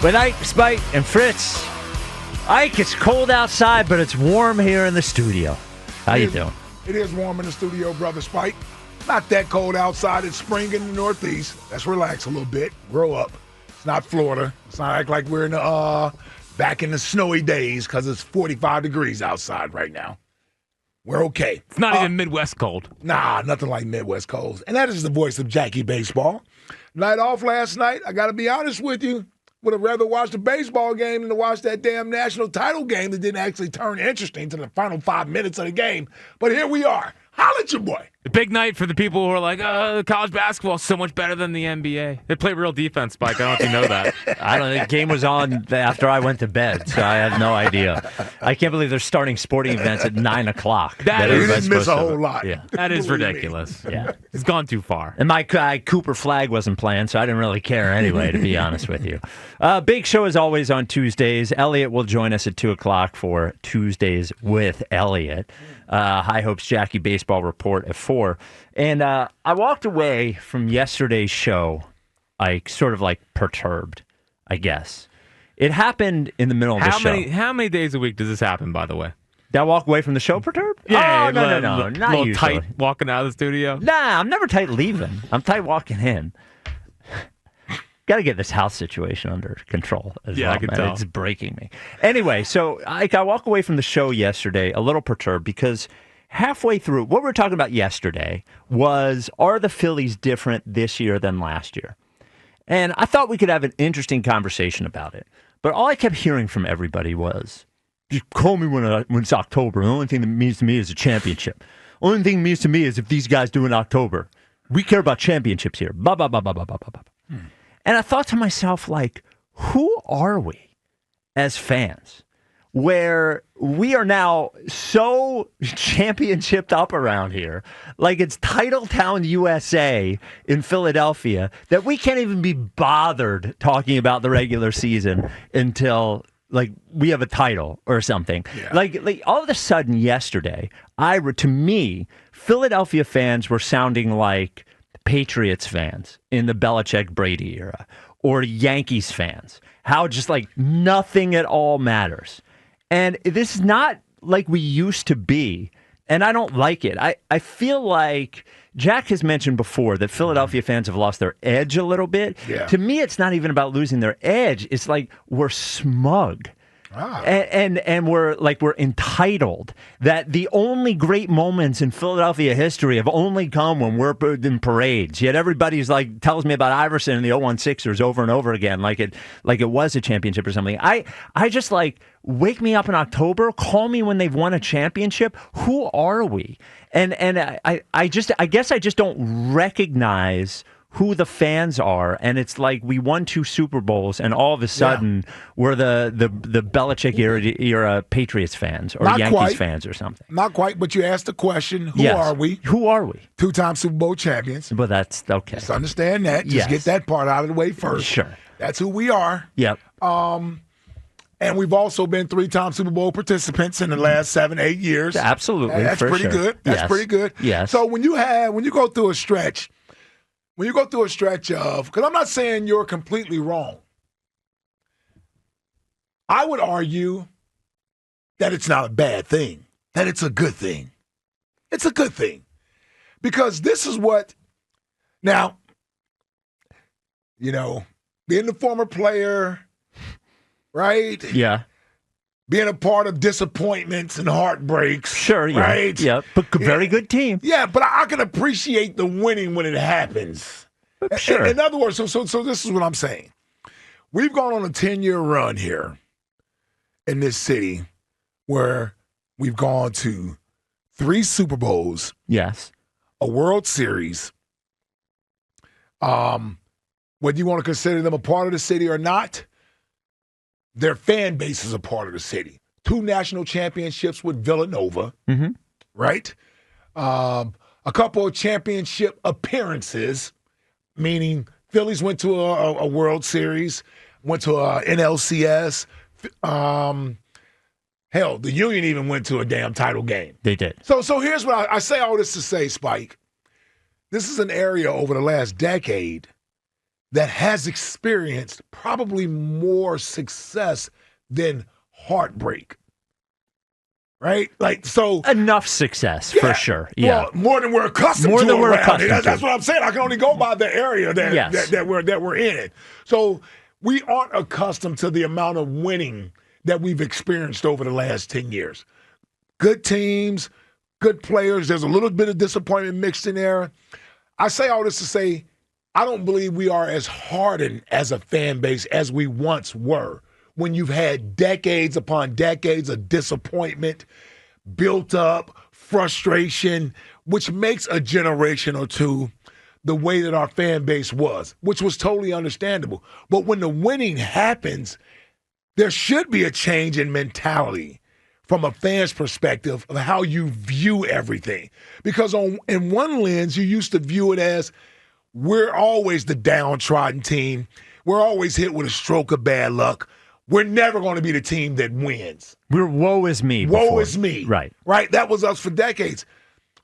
With Ike, Spike, and Fritz. Ike, it's cold outside, but it's warm here in the studio. How you doing? It is warm in the studio, Brother Spike. Not that cold outside. It's spring in the Northeast. Let's relax a little bit. Grow up. It's not Florida. It's not act like we're in the back in the snowy days because it's 45 degrees outside right now. We're okay. It's not even Midwest cold. Nah, nothing like Midwest cold. And that is the voice of Jackie Baseball. Night off last night. I got to be honest with you. Would have rather watched a baseball game than to watch that damn national title game that didn't actually turn interesting to the final 5 minutes of the game. But here we are. Holla at your boy. A big night for the people who are like, college basketball is so much better than the NBA. They play real defense, Spike. I don't know if you know that. I don't think the game was on after I went to bed, so I have no idea. I can't believe they're starting sporting events at 9 o'clock. You didn't miss a whole lot. Yeah. That is ridiculous. Yeah. It's gone too far. And my Cooper flag wasn't playing, so I didn't really care anyway, to be honest with you. Big show as always on Tuesdays. Elliot will join us at 2 o'clock for Tuesdays with Elliot. High Hopes Jackie Baseball Report at 4. And I walked away from yesterday's show, sort of like perturbed, I guess. It happened in the middle of the show. How many days a week does this happen, by the way? Did I walk away from the show perturbed? Yeah, no, not little usually. tight walking out of the studio. Nah, I'm never tight leaving. I'm tight walking in. Got to get this house situation under control as well. I can man. tell. It's breaking me. Anyway, so I walk away from the show yesterday a little perturbed because halfway through, what we were talking about yesterday was, are the Phillies different this year than last year? And I thought we could have an interesting conversation about it. But all I kept hearing from everybody was, just call me when it's October. The only thing that means to me is a championship. Only thing that means to me is if these guys do in October. We care about championships here. Blah, blah, blah, blah, blah, blah, blah, blah. And I thought to myself, like, who are we as fans where we are now so championshiped up around here, like it's Titletown, USA in Philadelphia, that we can't even be bothered talking about the regular season until, like, we have a title or something. Yeah. Like all of a sudden yesterday, to me, Philadelphia fans were sounding like Patriots fans in the Belichick-Brady era, or Yankees fans. How just like nothing at all matters. And this is not like we used to be, and I don't like it. I feel like Jack has mentioned before that Philadelphia fans have lost their edge a little bit. Yeah. To me, it's not even about losing their edge. It's like we're smug. And we're entitled, that the only great moments in Philadelphia history have only come when we're in parades. Yet everybody's like tells me about Iverson and the 0-1 Sixers over and over again, like it was a championship or something. I just like, wake me up in October, call me when they've won a championship. Who are we? And I guess I just don't recognize who the fans are, and it's like we won 2 Super Bowls, and all of a sudden we're the Belichick era Patriots fans or Not Yankees quite. fans or something. Not quite, but you asked the question, who Yes. are we? Who are we? 2-time Super Bowl champions. But that's okay. Just understand that. Just Yes. get that part out of the way first. Sure. That's who we are. Yep. And we've also been 3-time Super Bowl participants in the last 7-8 years. Absolutely. That's for pretty sure. good. That's Yes. pretty good. Yes. So when you go through a stretch, of, because I'm not saying you're completely wrong, I would argue that it's not a bad thing, that it's a good thing. It's a good thing. Because this is what, now, being the former player, right? Yeah. Being a part of disappointments and heartbreaks. Sure, yeah. Right? Yeah. But very good team. Yeah, but I can appreciate the winning when it happens. Sure. In other words, so this is what I'm saying. We've gone on a 10-year run here in this city where we've gone to 3 Super Bowls. Yes. A World Series. Whether you want to consider them a part of the city or not, their fan base is a part of the city. 2 national championships with Villanova, right? A couple of championship appearances, meaning Phillies went to a World Series, went to a NLCS. Hell, the Union even went to a damn title game. They did. So here's what I say all this to say, Spike. This is an area over the last decade that has experienced probably more success than heartbreak. Right? Like, so. Enough success, for sure. Yeah. Well, more than we're accustomed to. That's what I'm saying. I can only go by the area that we're in. So we aren't accustomed to the amount of winning that we've experienced over the last 10 years. Good teams, good players. There's a little bit of disappointment mixed in there. I say all this to say, I don't believe we are as hardened as a fan base as we once were, when you've had decades upon decades of disappointment, built up frustration, which makes a generation or two the way that our fan base was, which was totally understandable. But when the winning happens, there should be a change in mentality from a fan's perspective of how you view everything. Because in one lens, you used to view it as, we're always the downtrodden team. We're always hit with a stroke of bad luck. We're never going to be the team that wins. We're woe is me. Woe is me. Right. Right? That was us for decades.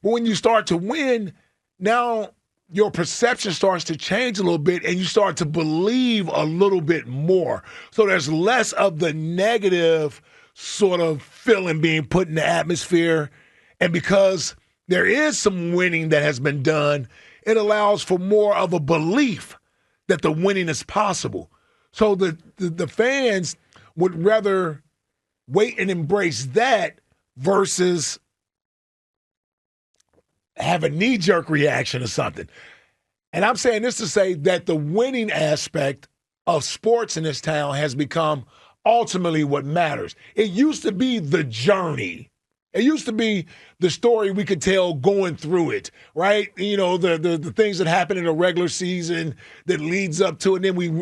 But when you start to win, now your perception starts to change a little bit and you start to believe a little bit more. So there's less of the negative sort of feeling being put in the atmosphere. And because there is some winning that has been done, it allows for more of a belief that the winning is possible. So the fans would rather wait and embrace that versus have a knee-jerk reaction or something. And I'm saying this to say that the winning aspect of sports in this town has become ultimately what matters. It used to be the journey. It used to be the story we could tell going through it, right? You know, the things that happen in a regular season that leads up to it. And then we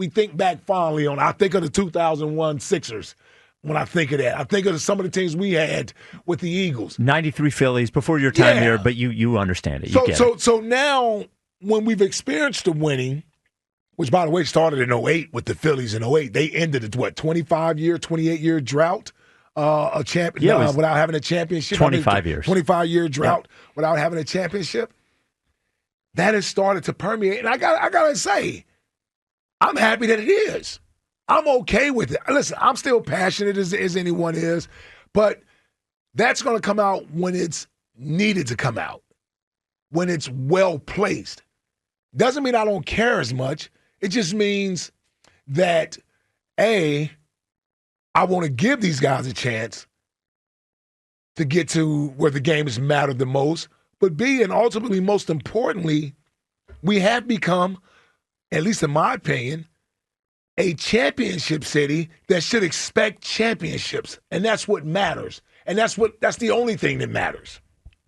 think back fondly on, I think of the 2001 Sixers when I think of that. I think of some of the teams we had with the Eagles. 93 Phillies before your time here, but you understand it. So now when we've experienced the winning, which, by the way, started in 08 with the Phillies in 08, they ended a 28-year drought. Without having a championship. 25 years. 25-year drought without having a championship. That has started to permeate. And I gotta say, I'm happy that it is. I'm okay with it. Listen, I'm still passionate as anyone is, but that's going to come out when it's needed to come out, when it's well placed. Doesn't mean I don't care as much. It just means that, A, I want to give these guys a chance to get to where the game has mattered the most. But B, and ultimately, most importantly, we have become, at least in my opinion, a championship city that should expect championships. And that's what matters. And that's the only thing that matters.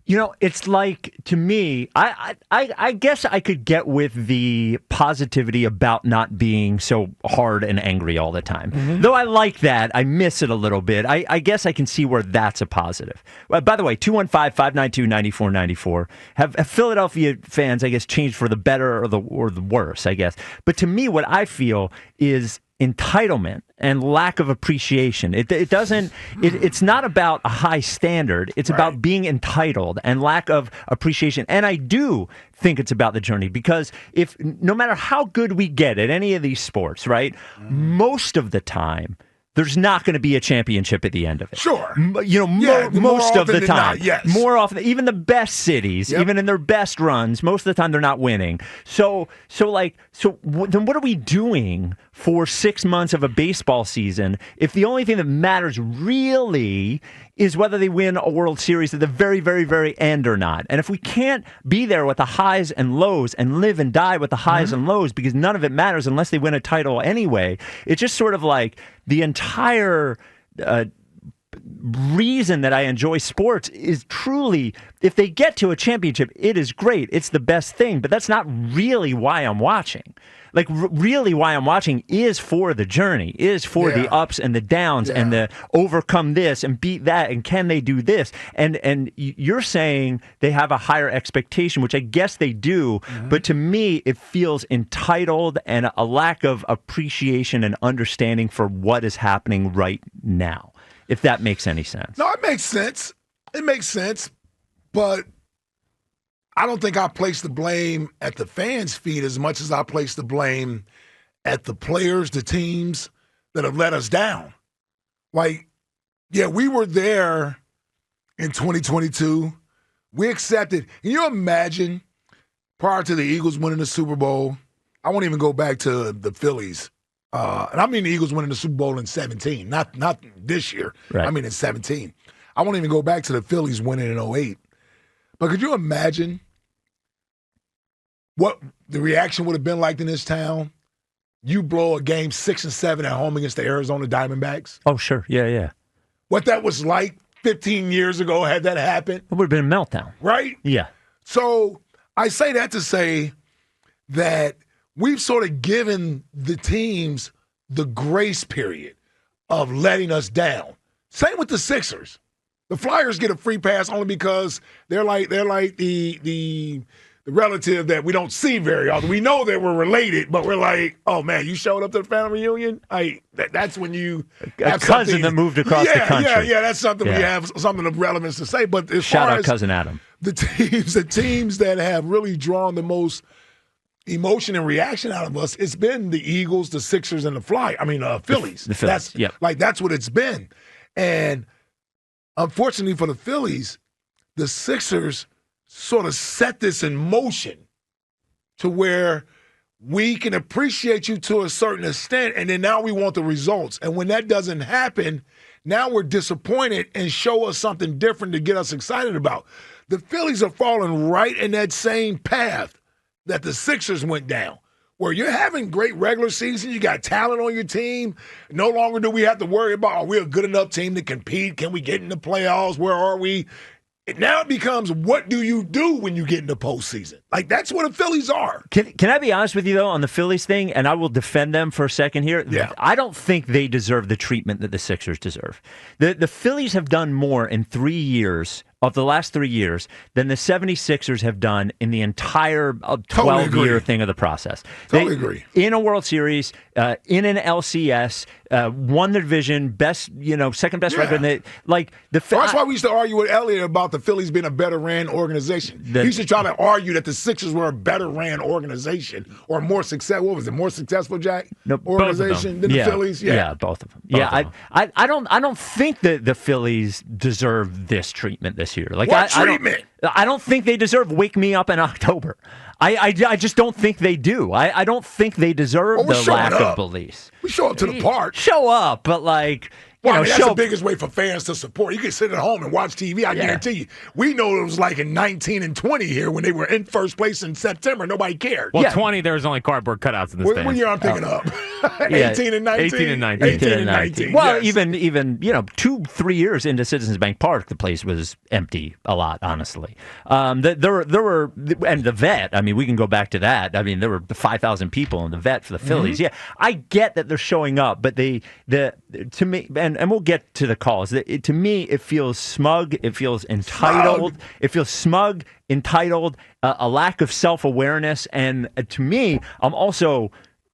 You know, it's like, to me, I guess I could get with the positivity about not being so hard and angry all the time. Mm-hmm. Though I like that, I miss it a little bit. I guess I can see where that's a positive. By the way, 215-592-9494. Have Philadelphia fans, I guess, changed for the better or the worse, I guess. But to me, what I feel is entitlement and lack of appreciation. It's not about a high standard. It's about being entitled and lack of appreciation. And I do think it's about the journey, because no matter how good we get at any of these sports, right, most of the time, there's not going to be a championship at the end of it. Sure. Most of the time. Not, yes. More often, even the best cities, even in their best runs, most of the time they're not winning. So then what are we doing for 6 months of a baseball season if the only thing that matters really is whether they win a World Series at the very, very, very end or not? And if we can't be there with the highs and lows and live and die with the highs and lows, because none of it matters unless they win a title anyway, it's just sort of like the entire reason that I enjoy sports is truly, if they get to a championship, it is great. It's the best thing, but that's not really why I'm watching. Like, really why I'm watching is for the journey, is for the ups and the downs and the overcome this and beat that, and can they do this? And you're saying they have a higher expectation, which I guess they do, but to me, it feels entitled and a lack of appreciation and understanding for what is happening right now, if that makes any sense. No, it makes sense. It makes sense, but I don't think I place the blame at the fans' feet as much as I place the blame at the players, the teams that have let us down. Like, yeah, we were there in 2022. We accepted. Can you imagine prior to the Eagles winning the Super Bowl? I won't even go back to the Phillies. And I mean the Eagles winning the Super Bowl in 17, not this year. Right. I mean in 17. I won't even go back to the Phillies winning in 08. But could you imagine what the reaction would have been like in this town? You blow a game 6 and 7 at home against the Arizona Diamondbacks. Oh, sure. Yeah. What that was like 15 years ago had that happened. It would have been a meltdown. Right? Yeah. So I say that to say that we've sort of given the teams the grace period of letting us down. Same with the Sixers. The Flyers get a free pass only because they're like the relative that we don't see very often. We know that we're related, but we're like, oh man, you showed up to the family reunion. That's when you a cousin that moved across the country. Yeah, that's something we have something of relevance to say. But as shout far out as cousin Adam, the teams that have really drawn the most emotion and reaction out of us, it's been the Eagles, the Sixers, and the Phillies. The Phillies. That's what it's been. And unfortunately for the Phillies, the Sixers sort of set this in motion to where we can appreciate you to a certain extent, and then now we want the results. And when that doesn't happen, now we're disappointed and show us something different to get us excited about. The Phillies are falling right in that same path that the Sixers went down, where you're having great regular season, you got talent on your team. No longer do we have to worry about, are we a good enough team to compete? Can we get in the playoffs? Where are we? Now it becomes, what do you do when you get in the postseason? Like, that's what the Phillies are. Can I be honest with you, though, on the Phillies thing, and I will defend them for a second here? Yeah. I don't think they deserve the treatment that the Sixers deserve. The Phillies have done more in 3 years, of the last 3 years, than the 76ers have done in the entire 12-year thing of the process. Totally agree. In a World Series, in an LCS, won the division, second best record. That's why we used to argue with Elliott about the Phillies being a better ran organization. He used to try to argue that the Sixers were a better ran organization or more successful. What was it? More successful, Jack? No, organization than the Phillies. Yeah, both of them. I don't think that the Phillies deserve this treatment this year. Treatment? I don't think they deserve "Wake Me Up in October." I just don't think they do. I don't think they deserve the lack of beliefs. We show up to the park. Show up, but that's the biggest way for fans to support. You can sit at home and watch TV. I guarantee you. We know it was like in 19 and 20 here when they were in first place in September. Nobody cared. Well, 20, there was only cardboard cutouts in the stands. What year I'm thinking of? 18 and 19? 18 and 19. 18 and 19. Well, yes. even 2-3 years into Citizens Bank Park, the place was empty a lot, honestly. There were, and the vet, we can go back to that. There were 5,000 people in the vet for the Phillies. Mm-hmm. Yeah, I get that they're showing up, but to me, and we'll get to the calls. To me, it feels smug. It feels entitled. It feels smug, entitled, a lack of self-awareness. And to me, I'm also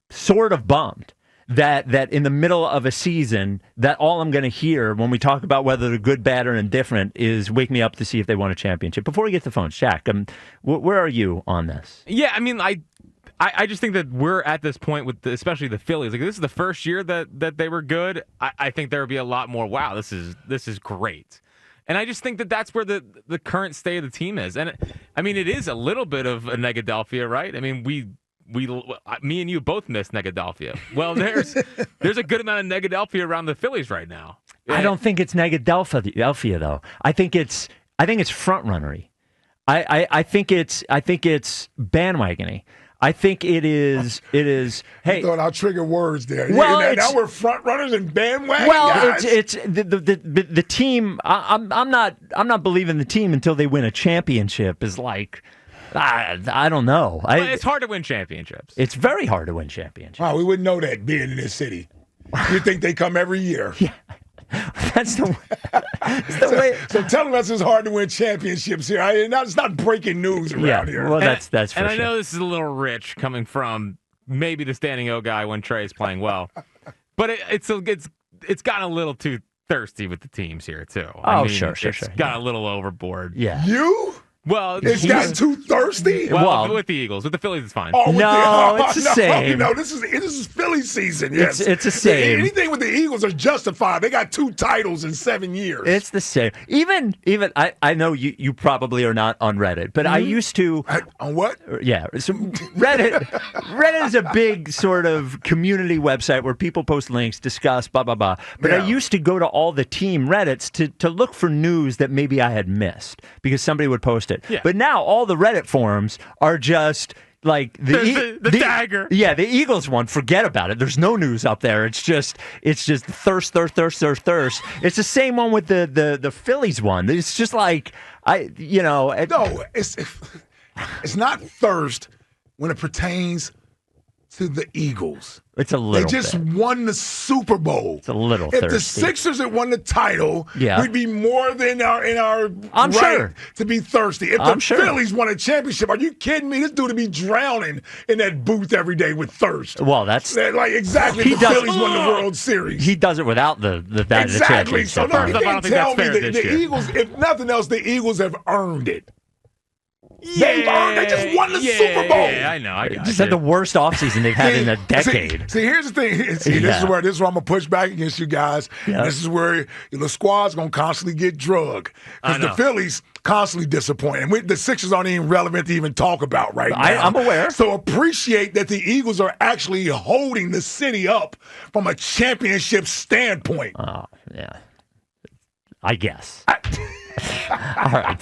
sort of bummed that in the middle of a season, that all I'm going to hear when we talk about whether they're good, bad, or indifferent is "wake me up to see if they won a championship." Before we get to the phone, Shaq, where are you on this? Yeah, I just think that we're at this point with especially the Phillies. Like, this is the first year that they were good. I think there would be a lot more. Wow, this is great, and I just think that that's where the current state of the team is. And it is a little bit of a Negadelphia, right? Me and you both miss Negadelphia. Well, there's a good amount of Negadelphia around the Phillies right now. I don't think it's Negadelphia though. I think it's front runnery. I think it's bandwagoning. I think it is. Hey, you thought I'll trigger words there. Well, now we're front runners and bandwagon guys. It's the team. I'm not believing the team until they win a championship. Is like, I don't know. It's hard to win championships. It's very hard to win championships. Wow, we wouldn't know that being in this city. You think they come every year? Yeah. That's the way. So telling us it's hard to win championships here. It's not breaking news around here. Well, that's for and sure. I know this is a little rich coming from maybe the standing O guy when Trey's playing well, but it's gotten a little too thirsty with the teams here too. Sure. It's got a little overboard. Yeah. You? Well, It's gotten too thirsty. well, with the Eagles. With the Phillies, it's fine. Oh, it's the same. No, this is Philly season. Yes, It's the same. Anything with the Eagles are justified. They got 2 titles in 7 years. It's the same. Even I know you probably are not on Reddit, but I used to. On what? Yeah, so Reddit is a big sort of community website where people post links, discuss, blah blah blah. But I used to go to all the team Reddits to look for news that maybe I had missed because somebody would post it. Yeah. But now all the Reddit forums are just like the dagger. Yeah, the Eagles one. Forget about it. There's no news up there. It's just thirst. It's the same one with the Phillies one. It's just like No, it's not thirst when it pertains to the Eagles. It's a little. They just bit. won the Super Bowl. It's a little. If thirsty. the Sixers had won the title, Yeah. we'd be more than in our I'm right sure. to be thirsty. If I'm the sure. Phillies won a championship, are you kidding me? This dude would be drowning in that booth every day with thirst. Well, that's Like exactly. He If the does- Phillies won the World Series. he does it without the Exactly. So no, you I don't can't think tell that's me fair that this the year. Eagles, if nothing else, the Eagles have earned it. They've earned. They just won the Super Bowl. Yeah, I know. I got just you. had the worst offseason they've had in a decade. See, here's the thing. This is where I'm gonna push back against you guys. Yeah. This is where the squad's gonna constantly get drugged I because the know. Phillies constantly disappoint, and the Sixers aren't even relevant to even talk about right now. I'm aware. So appreciate that the Eagles are actually holding the city up from a championship standpoint. Oh, yeah. I guess. All right.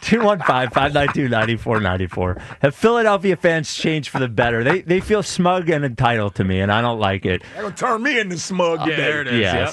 215-592-9494. Have Philadelphia fans changed for the better? They feel smug and entitled to me, and I don't like it. They're gonna turn me into smug today. There it is. Yes. Yep.